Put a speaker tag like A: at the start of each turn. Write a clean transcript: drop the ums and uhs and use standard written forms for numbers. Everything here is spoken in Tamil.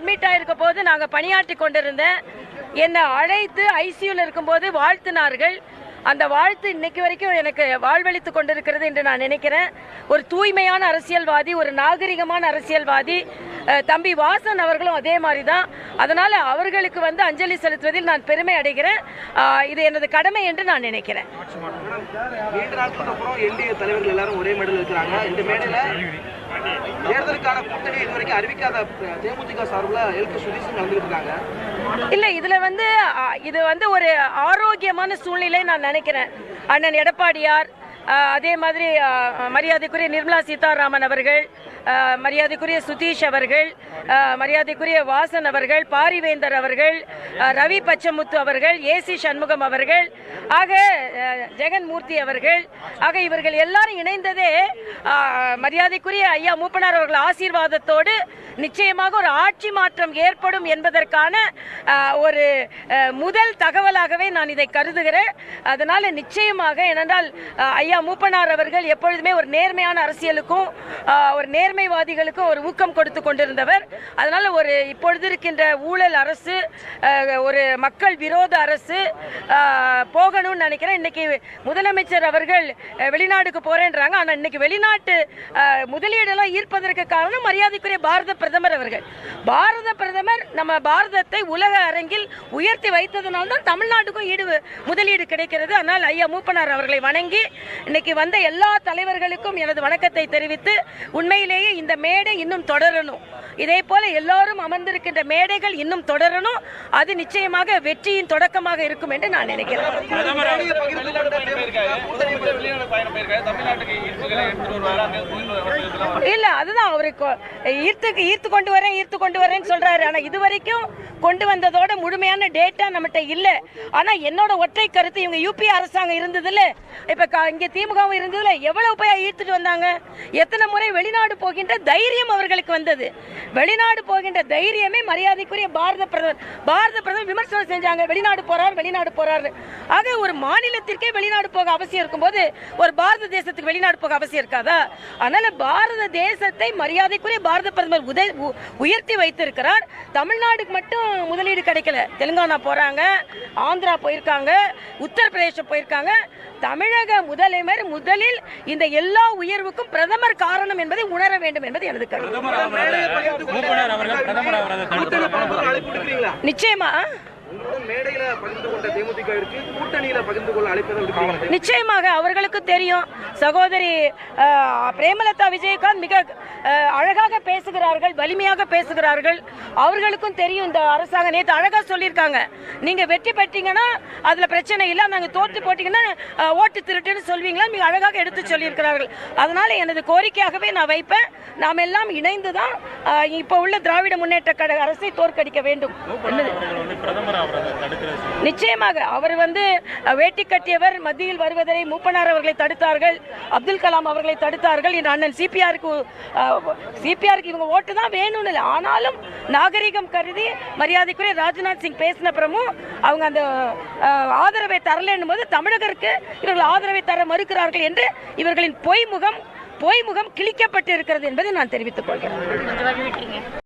A: அட்மிட் ஆகிருக்க போது நாங்கள் பணியாற்றி கொண்டிருந்தேன். என்னை அழைத்து ஐசியூவில் இருக்கும்போது வாழ்த்தினார்கள். அந்த வாழ்த்து இன்னைக்கு வரைக்கும் எனக்கு வாழ்வளித்து கொண்டிருக்கிறது என்று நான் நினைக்கிறேன். ஒரு தூய்மையான அரசியல்வாதி, ஒரு நாகரிகமான அரசியல்வாதி தம்பி வாசன் அவர்களும் அதே மாதிரி தான். அதனால் அவர்களுக்கு அஞ்சலி செலுத்துவதில் நான் பெருமை அடைகிறேன். இது எனது கடமை என்று நான் நினைக்கிறேன்.
B: நீண்ட நாட்களுக்கு அப்புறம் என்டிஏ தலைவர்கள் எல்லாரும் ஒரே மேடையில் இருக்கிறாங்க. இந்த மேடையில் தேர்தலுக்கான கூட்டணி இதுவரைக்கும் அறிவிக்காத தேமுதிக சார்பில் எல்கே சுதீஷும் கலந்துட்டு இருக்காங்க.
A: இல்லை, இதில் இது ஒரு ஆரோக்கியமான சூழ்நிலை நான் நினைக்கிறேன். அண்ணன் எடப்பாடியார், அதே மாதிரி மரியாதைக்குரிய நிர்மலா சீதாராமன் அவர்கள், மரியாதைக்குரிய சுதீஷ் அவர்கள், மரியாதைக்குரிய வாசன் அவர்கள், பாரிவேந்தர் அவர்கள், ரவி பச்சமுத்து அவர்கள், ஏசி சண்முகம் அவர்கள், ஆக ஜெகன்மூர்த்தி அவர்கள், ஆக இவர்கள் எல்லாரும் இணைந்ததே மரியாதைக்குரிய ஐயா மூப்பனார் அவர்கள் ஆசீர்வாதத்தோடு நிச்சயமாக ஒரு ஆட்சி மாற்றம் ஏற்படும் என்பதற்கான ஒரு முதல் தகவலாகவே நான் இதை கருதுகிறேன். அதனால் நிச்சயமாக, ஏனென்றால் ஐயா மூப்பனார் அவர்கள் எப்பொழுதுமே ஒரு நேர்மையான அரசியலுக்கும் ஒரு நேர்மைவாதிகளுக்கும் ஒரு ஊக்கம் கொடுத்து கொண்டிருந்தவர். அதனால் ஒரு இப்பொழுது இருக்கின்ற ஊழல் அரசு, ஒரு மக்கள் விரோத அரசு போகணும்னு நினைக்கிறேன். இன்னைக்கு முதலமைச்சர் அவர்கள் வெளிநாட்டுக்கு போறேன்றாங்க. ஆனால் இன்னைக்கு வெளிநாட்டு முதலீடெல்லாம் ஈர்ப்பதற்கு காரணம் மரியாதைக்குரிய பாரத பிரதமர் அவர்கள். பாரத பிரதமர் நம்ம பாரதத்தை உலக அரங்கில் உயர்த்தி வைத்ததனால் தான் தமிழ்நாட்டுக்கும் முதலீடு கிடைக்கிறது. ஆனால் ஐயா மூப்பனார் அவர்களை வணங்கி இன்னைக்கு வந்த எல்லா தலைவர்களுக்கும் எனது வணக்கத்தை தெரிவித்து, உண்மையிலேயே இந்த மேடை இன்னும் தொடரணும். இதே போல எல்லாரும் அமர்ந்திருக்கின்ற மேடைகள் இன்னும் தொடரணும். அது நிச்சயமாக வெற்றியின் தொடக்கமாக இருக்கும் என்று நான் நினைக்கிறேன். இல்ல, அதுதான் அவருக்கு ஈர்த்து கொண்டு வரேன்னு சொல்றாரு. ஆனா இதுவரைக்கும் கொண்டு வந்ததோட முழுமையான டேட்டா நம்மகிட்ட இல்ல. ஆனா என்னோட ஒற்றை கருத்து, இவங்க யூபி அரசாங்கம் இருந்ததுல, இப்ப இங்க திமுகவும் இருந்ததுல எவ்வளவு போய் ஈர்த்துட்டு வந்தாங்க? எத்தனை முறை வெளிநாடு போகின்ற தைரியம் அவர்களுக்கு வந்தது? வெளிநாடு போகின்ற தைரியமே மரியாதைக்குரிய பாரத பிரதமர் விமர்சனம் செஞ்சாங்க. வெளிநாடு போறாரு. ஆக ஒரு மாநிலத்திற்கே வெளிநாடு போக அவசியம் இருக்கும்போது ஒரு பாரத தேசத்துக்கு வெளிநாடு போக அவசியம் இருக்காதா? அதனால பாரத தேசத்தை மரியாதைக்குரிய பாரத பிரதமர் உயர்த்தி வைத்திருக்கிறார். தமிழ்நாடுக்கு மட்டும் முதலீடு கிடைக்கல. தெலுங்கானா போறாங்க, ஆந்திரா போயிருக்காங்க, உத்தரப்பிரதேசம் போயிருக்காங்க. தமிழக முதலமைச்சர் முதலில் இந்த எல்லா உயர்வுக்கும் பிரதமர் காரணம் என்பதை உணர வேண்டும் என்பது எனது கருத்து. நிச்சயமா நிச்சயமாக அவர்களுக்கு தெரியும். சகோதரி பிரேமலதா விஜயகாந்த் மிக அழகாக பேசுகிறார்கள், வலிமையாக பேசுகிறார்கள். அவர்களுக்கும் தெரியும் இந்த அரசாங்கம். நேற்று அழகா சொல்லியிருக்காங்க, நீங்க வெற்றி பெற்றீங்கன்னா அதுல பிரச்சனை இல்லை, நாங்க தோற்று போட்டீங்கன்னா ஓட்டு திருட்டுன்னு சொல்வீங்களா, மிக அழகாக எடுத்து சொல்லியிருக்கிறார்கள். அதனால எனது கோரிக்கையாகவே நான் வைப்பேன், நாம் எல்லாம் இணைந்துதான் இப்ப உள்ள திராவிட முன்னேற்ற கழக அரசை தோற்கடிக்க வேண்டும். நிச்சயமாக அவர் வேட்டி கட்டியவர், மத்தியில் வருவதை மூப்பனார் அவர்களை தடுத்தார்கள், அப்துல் கலாம் அவர்களை தடுத்தார்கள். என் அண்ணன் சிபிஆருக்கு இவங்க ஓட்டு தான் வேணும்னு இல்லை. ஆனாலும் நாகரிகம் கருதி மரியாதைக்குரிய ராஜ்நாத் சிங் பேசின அப்புறமும் அவங்க அந்த ஆதரவை தரலன்னும் போது தமிழகருக்கு இவர்கள் ஆதரவை தர மறுக்கிறார்கள் என்று இவர்களின் பொய்முகம் கிழிக்கப்பட்டு இருக்கிறது என்பதை நான் தெரிவித்துக் கொள்கிறேன்.